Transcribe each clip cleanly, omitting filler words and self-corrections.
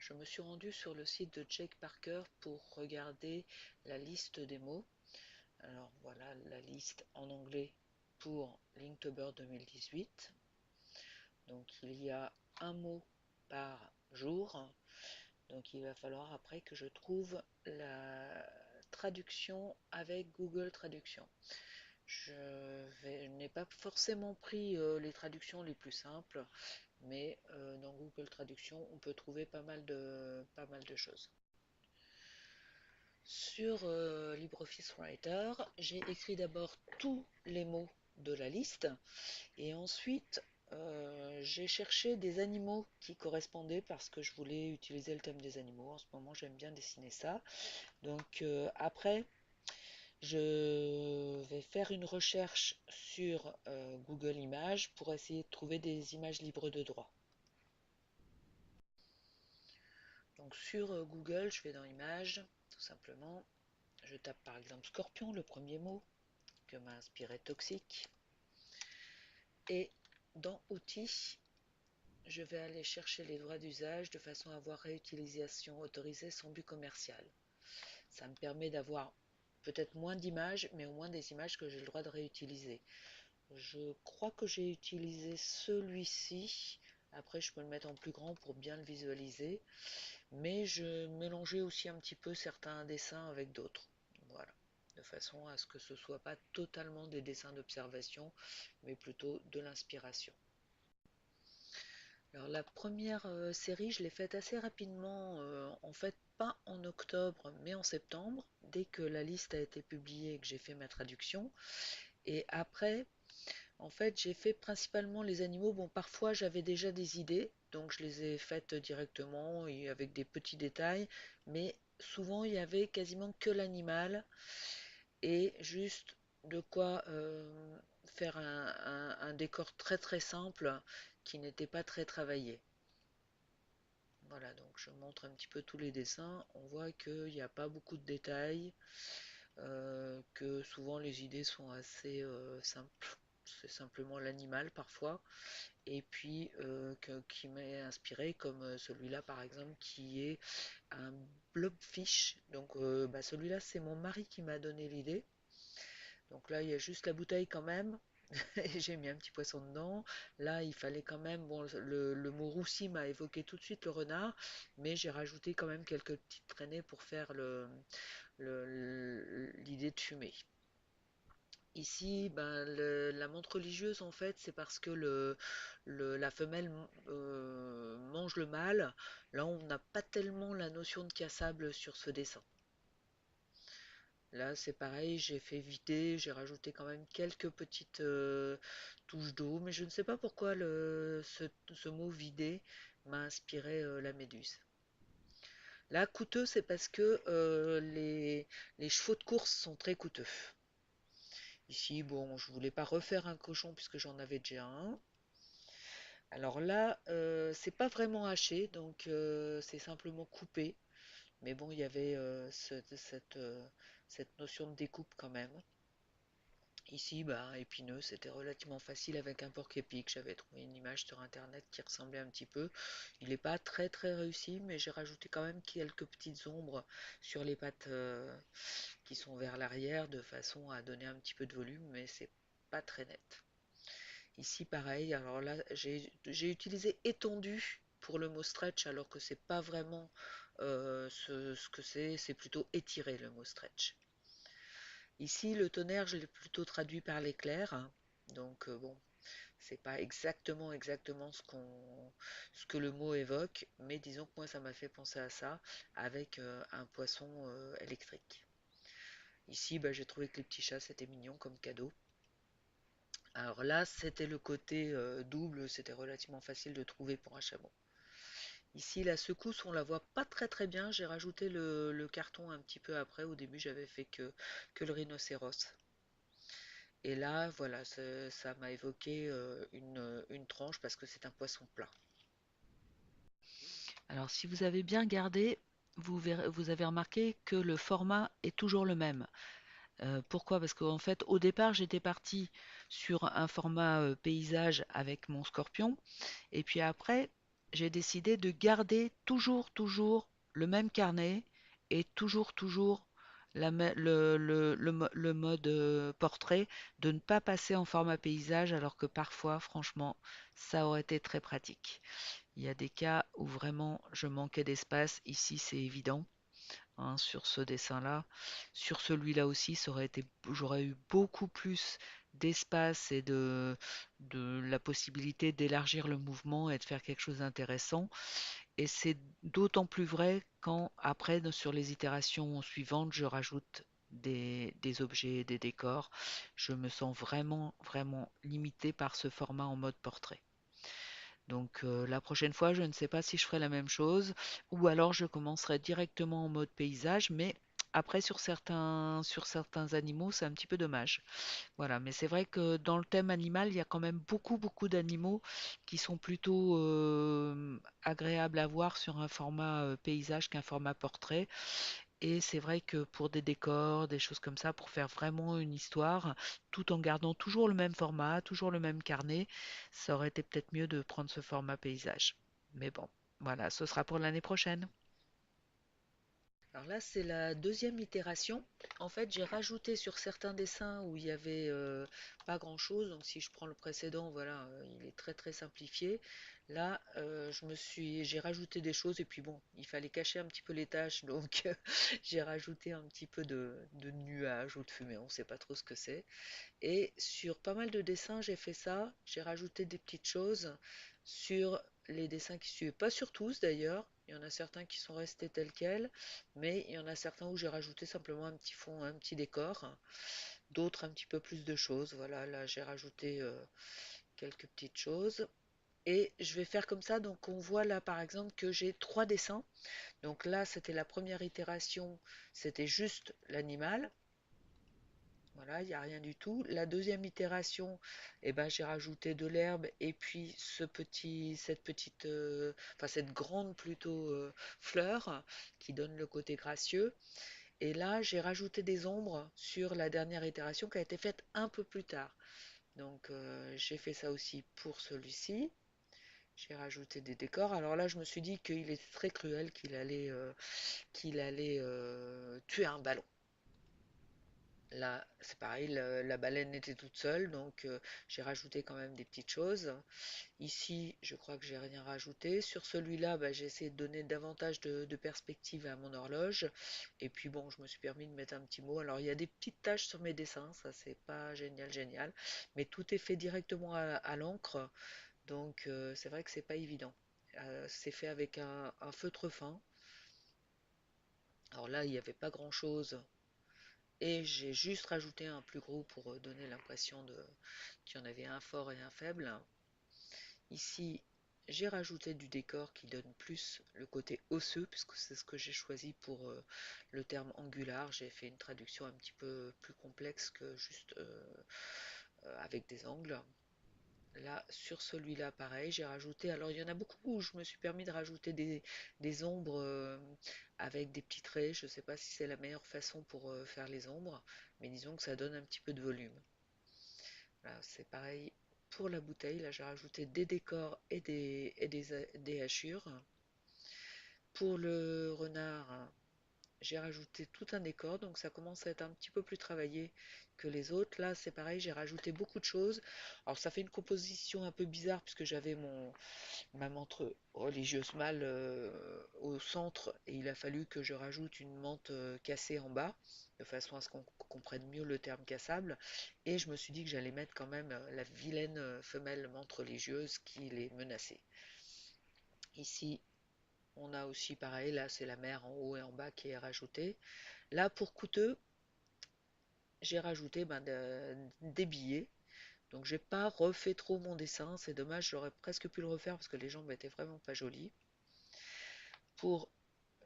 Je me suis rendue sur le site de Jake Parker pour regarder la liste des mots. Alors voilà la liste en anglais pour Linktober 2018. Donc il y a un mot par jour. Donc il va falloir après que je trouve la traduction avec Google Traduction. Je n'ai pas forcément pris les traductions les plus simples, mais dans Google Traduction, on peut trouver pas mal de choses. Sur LibreOffice Writer, j'ai écrit d'abord tous les mots de la liste et ensuite j'ai cherché des animaux qui correspondaient parce que je voulais utiliser le thème des animaux. En ce moment, j'aime bien dessiner ça. Donc après, je vais faire une recherche sur Google Images pour essayer de trouver des images libres de droit. Donc sur Google, je vais dans Images, tout simplement. Je tape par exemple scorpion, le premier mot que m'a inspiré Toxique. Et dans Outils, je vais aller chercher les droits d'usage de façon à avoir réutilisation autorisée sans but commercial. Ça me permet d'avoir peut-être moins d'images, mais au moins des images que j'ai le droit de réutiliser. Je crois que j'ai utilisé celui-ci. Après, je peux le mettre en plus grand pour bien le visualiser. Mais je mélangeais aussi un petit peu certains dessins avec d'autres. Voilà. De façon à ce que ce ne soit pas totalement des dessins d'observation, mais plutôt de l'inspiration. Alors la première série, je l'ai faite assez rapidement, en fait pas en octobre, mais en septembre, dès que la liste a été publiée et que j'ai fait ma traduction. Et après, en fait, j'ai fait principalement les animaux. Bon, parfois j'avais déjà des idées, donc je les ai faites directement et avec des petits détails, mais souvent il y avait quasiment que l'animal et juste de quoi faire un décor très très simple qui n'était pas très travaillé. Voilà, donc je montre un petit peu tous les dessins. On voit qu'il n'y a pas beaucoup de détails, que souvent les idées sont assez simples. C'est simplement l'animal parfois. Et puis qui m'est inspiré, comme celui-là par exemple, qui est un blobfish. Donc celui-là, c'est mon mari qui m'a donné l'idée. Donc là, il y a juste la bouteille quand même. Et j'ai mis un petit poisson dedans. Là, il fallait quand même. Bon, le mot roussi m'a évoqué tout de suite le renard, mais j'ai rajouté quand même quelques petites traînées pour faire l'idée de fumée. Ici, ben, la montre religieuse, en fait, c'est parce que la femelle mange le mâle. Là, on n'a pas tellement la notion de cassable sur ce dessin. Là, c'est pareil, j'ai fait vider, j'ai rajouté quand même quelques petites touches d'eau, mais je ne sais pas pourquoi ce mot vider m'a inspiré la méduse. Là, coûteux, c'est parce que les chevaux de course sont très coûteux. Ici, bon, je voulais pas refaire un cochon puisque j'en avais déjà un. Alors là, c'est pas vraiment haché, donc c'est simplement coupé. Mais bon, il y avait cette notion de découpe quand même. Ici, bah, épineux, c'était relativement facile avec un porc-épic. J'avais trouvé une image sur internet qui ressemblait un petit peu. Il n'est pas très très réussi, mais j'ai rajouté quand même quelques petites ombres sur les pattes qui sont vers l'arrière de façon à donner un petit peu de volume, mais c'est pas très net. Ici, pareil. Alors là, j'ai utilisé étendu pour le mot stretch, alors que c'est pas vraiment ce que c'est plutôt étiré le mot stretch. Ici, le tonnerre, je l'ai plutôt traduit par l'éclair. Donc, bon, c'est pas exactement ce que le mot évoque, mais disons que moi, ça m'a fait penser à ça avec un poisson électrique. Ici, bah, j'ai trouvé que les petits chats, c'était mignon comme cadeau. Alors là, c'était le côté double, c'était relativement facile de trouver pour un chameau. Ici, la secousse, on la voit pas très très bien. J'ai rajouté le carton un petit peu après. Au début, j'avais fait que le rhinocéros. Et là, voilà, ça m'a évoqué une tranche parce que c'est un poisson plat. Alors, si vous avez bien regardé, vous avez remarqué que le format est toujours le même. Pourquoi? Parce qu'en fait, au départ, j'étais partie sur un format paysage avec mon scorpion. Et puis après, j'ai décidé de garder toujours le même carnet et toujours le mode portrait, de ne pas passer en format paysage alors que parfois, franchement, ça aurait été très pratique. Il y a des cas où vraiment je manquais d'espace. Ici, c'est évident, hein, sur ce dessin-là. Sur celui-là aussi, j'aurais eu beaucoup plus d'espace et de la possibilité d'élargir le mouvement et de faire quelque chose d'intéressant. Et c'est d'autant plus vrai quand, après, sur les itérations suivantes, je rajoute des objets, des décors. Je me sens vraiment limité par ce format en mode portrait. Donc la prochaine fois, je ne sais pas si je ferai la même chose ou alors je commencerai directement en mode paysage, mais après sur certains animaux, c'est un petit peu dommage. Voilà, mais c'est vrai que dans le thème animal, il y a quand même beaucoup d'animaux qui sont plutôt agréables à voir sur un format paysage qu'un format portrait. Et c'est vrai que pour des décors, des choses comme ça, pour faire vraiment une histoire, tout en gardant toujours le même format, toujours le même carnet, ça aurait été peut-être mieux de prendre ce format paysage. Mais bon, voilà, ce sera pour l'année prochaine. Alors là, c'est la deuxième itération. En fait, j'ai rajouté sur certains dessins où il y avait pas grand-chose. Donc, si je prends le précédent, voilà, il est très simplifié. Là, j'ai rajouté des choses et puis bon, il fallait cacher un petit peu les tâches, donc j'ai rajouté un petit peu de nuages ou de fumée. On ne sait pas trop ce que c'est. Et sur pas mal de dessins, j'ai fait ça. J'ai rajouté des petites choses sur les dessins qui suivaient. Pas sur tous d'ailleurs. Il y en a certains qui sont restés tels quels, mais il y en a certains où j'ai rajouté simplement un petit fond, un petit décor. D'autres un petit peu plus de choses. Voilà, là j'ai rajouté quelques petites choses. Et je vais faire comme ça. Donc on voit là par exemple que j'ai trois dessins. Donc là c'était la première itération, c'était juste l'animal. Voilà, il n'y a rien du tout. La deuxième itération, eh ben, j'ai rajouté de l'herbe et puis enfin cette grande plutôt fleur qui donne le côté gracieux. Et là, j'ai rajouté des ombres sur la dernière itération qui a été faite un peu plus tard. Donc j'ai fait ça aussi pour celui-ci. J'ai rajouté des décors. Alors là, je me suis dit qu'il était très cruel, qu'il allait tuer un ballon. Là, c'est pareil, la baleine était toute seule, donc j'ai rajouté quand même des petites choses. Ici, je crois que j'ai rien rajouté. Sur celui-là, bah, j'ai essayé de donner davantage de perspective à mon horloge. Et puis bon, je me suis permis de mettre un petit mot. Alors, il y a des petites taches sur mes dessins, ça c'est pas génial. Mais tout est fait directement à l'encre, donc c'est vrai que c'est pas évident. C'est fait avec un feutre fin. Alors là, il n'y avait pas grand-chose et j'ai juste rajouté un plus gros pour donner l'impression qu'il y en avait un fort et un faible. Ici, j'ai rajouté du décor qui donne plus le côté osseux, puisque c'est ce que j'ai choisi pour le terme angular. J'ai fait une traduction un petit peu plus complexe que juste avec des angles. Là, sur celui-là, pareil, j'ai rajouté. Alors, il y en a beaucoup où je me suis permis de rajouter des ombres avec des petits traits. Je ne sais pas si c'est la meilleure façon pour faire les ombres, mais disons que ça donne un petit peu de volume. Voilà, c'est pareil pour la bouteille. Là, j'ai rajouté des décors des hachures. Pour le renard, j'ai rajouté tout un décor, donc ça commence à être un petit peu plus travaillé que les autres. Là, c'est pareil, j'ai rajouté beaucoup de choses. Alors, ça fait une composition un peu bizarre puisque j'avais ma montre religieuse mâle au centre et il a fallu que je rajoute une menthe cassée en bas de façon à ce qu'on comprenne mieux le terme cassable. Et je me suis dit que j'allais mettre quand même la vilaine femelle menthe religieuse qui les menaçait. Ici, on a aussi pareil, là c'est la mer en haut et en bas qui est rajoutée. Là, pour coûteux, j'ai rajouté des billets. Donc j'ai pas refait trop mon dessin, c'est dommage, j'aurais presque pu le refaire parce que les jambes étaient vraiment pas jolies. Pour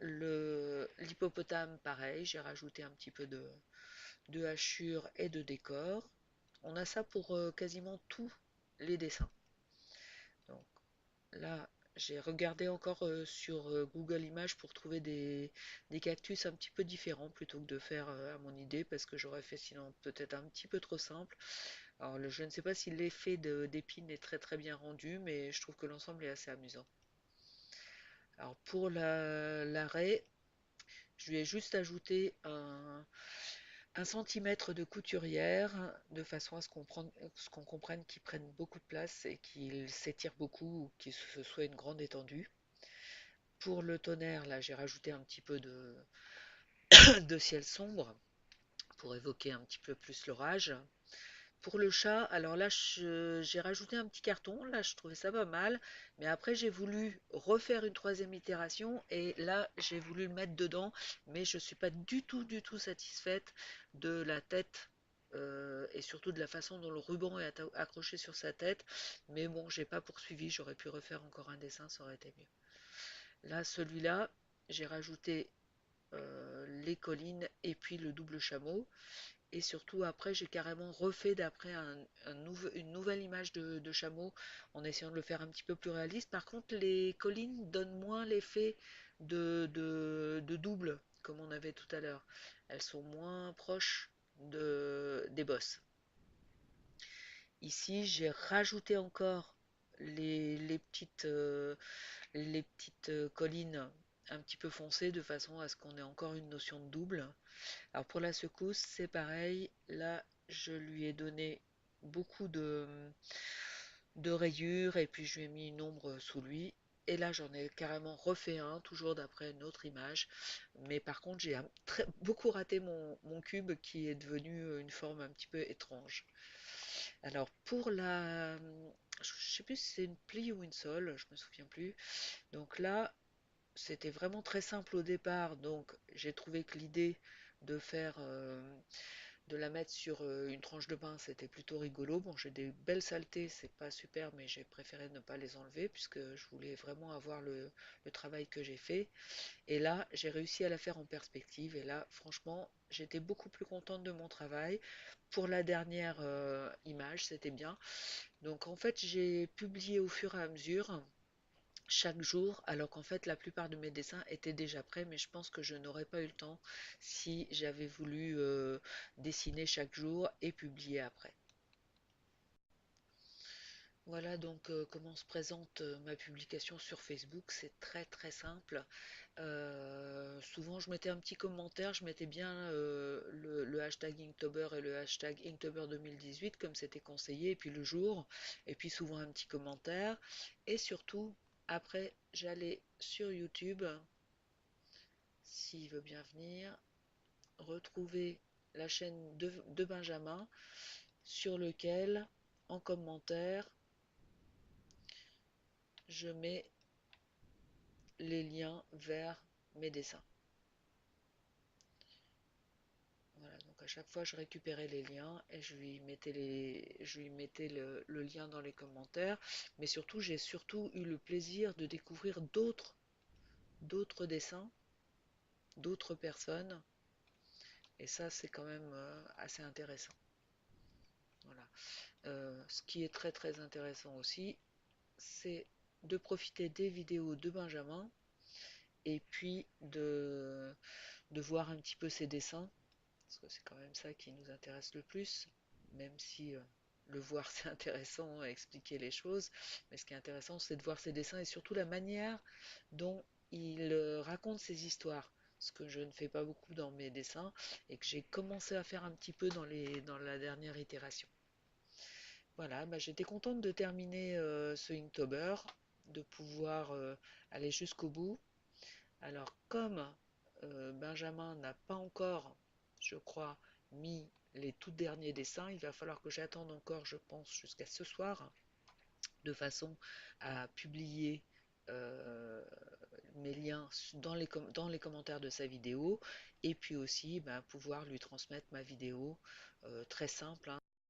l'hippopotame, pareil, j'ai rajouté un petit peu de hachures et de décor. On a ça pour quasiment tous les dessins. Donc là, j'ai regardé encore sur Google Images pour trouver des cactus un petit peu différents plutôt que de faire à mon idée parce que j'aurais fait sinon peut-être un petit peu trop simple. Alors je ne sais pas si l'effet d'épine est très bien rendu, mais je trouve que l'ensemble est assez amusant. Alors pour l'arrêt, je lui ai juste ajouté un centimètre de couturière de façon à ce qu'on comprenne qu'il prenne beaucoup de place et qu'il s'étire beaucoup ou qu'il ce soit une grande étendue. Pour le tonnerre, là, j'ai rajouté un petit peu de ciel sombre pour évoquer un petit peu plus l'orage. Pour le chat, alors là, j'ai rajouté un petit carton. Là, je trouvais ça pas mal. Mais après, j'ai voulu refaire une troisième itération. Et là, j'ai voulu le mettre dedans. Mais je ne suis pas du tout satisfaite de la tête. Et surtout de la façon dont le ruban est accroché sur sa tête. Mais bon, j'ai pas poursuivi. J'aurais pu refaire encore un dessin, ça aurait été mieux. Là, celui-là, j'ai rajouté les collines et puis le double chameau. Et surtout, après, j'ai carrément refait d'après une nouvelle image de chameau en essayant de le faire un petit peu plus réaliste. Par contre, les collines donnent moins l'effet de double, comme on avait tout à l'heure. Elles sont moins proches des bosses. Ici, j'ai rajouté encore les petites collines un petit peu foncées de façon à ce qu'on ait encore une notion de double. Alors pour la secousse, c'est pareil. Là, je lui ai donné beaucoup de rayures et puis je lui ai mis une ombre sous lui. Et là, j'en ai carrément refait un, toujours d'après une autre image. Mais par contre, j'ai beaucoup raté mon cube qui est devenu une forme un petit peu étrange. Alors pour je sais plus si c'est une plie ou une sole, je me souviens plus. Donc là, c'était vraiment très simple au départ. Donc j'ai trouvé que l'idée de faire de la mettre sur une tranche de pain, c'était plutôt rigolo. Bon, j'ai des belles saletés, c'est pas super, mais j'ai préféré ne pas les enlever puisque je voulais vraiment avoir le travail que j'ai fait. Et là, j'ai réussi à la faire en perspective. Et là, franchement, j'étais beaucoup plus contente de mon travail. Pour la dernière image, c'était bien. Donc en fait, j'ai publié au fur et à mesure chaque jour, alors qu'en fait la plupart de mes dessins étaient déjà prêts, mais je pense que je n'aurais pas eu le temps si j'avais voulu dessiner chaque jour et publier après. Voilà donc comment se présente ma publication sur Facebook. C'est très simple. Souvent je mettais un petit commentaire, je mettais bien le hashtag Inktober et le hashtag Inktober 2018 comme c'était conseillé, et puis le jour, et puis souvent un petit commentaire. Et surtout, après, j'allais sur YouTube, s'il veut bien venir, retrouver la chaîne de Benjamin, sur lequel, en commentaire, je mets les liens vers mes dessins. Voilà, donc à chaque fois je récupérais les liens et je lui mettais le lien dans les commentaires. Mais surtout, j'ai surtout eu le plaisir de découvrir d'autres dessins, d'autres personnes. Et ça, c'est quand même assez intéressant. Voilà. Ce qui est très intéressant aussi, c'est de profiter des vidéos de Benjamin et puis de voir un petit peu ses dessins, parce que c'est quand même ça qui nous intéresse le plus, même si le voir c'est intéressant à expliquer les choses, mais ce qui est intéressant c'est de voir ses dessins et surtout la manière dont il raconte ses histoires, ce que je ne fais pas beaucoup dans mes dessins et que j'ai commencé à faire un petit peu dans la dernière itération. Voilà, bah, j'étais contente de terminer ce Inktober, de pouvoir aller jusqu'au bout. Alors, comme Benjamin n'a pas encore, je crois, mis les tout derniers dessins, il va falloir que j'attende encore, je pense, jusqu'à ce soir, de façon à publier euh, mes liens dans les commentaires de sa vidéo, et puis aussi bah, pouvoir lui transmettre ma vidéo très simple, hein,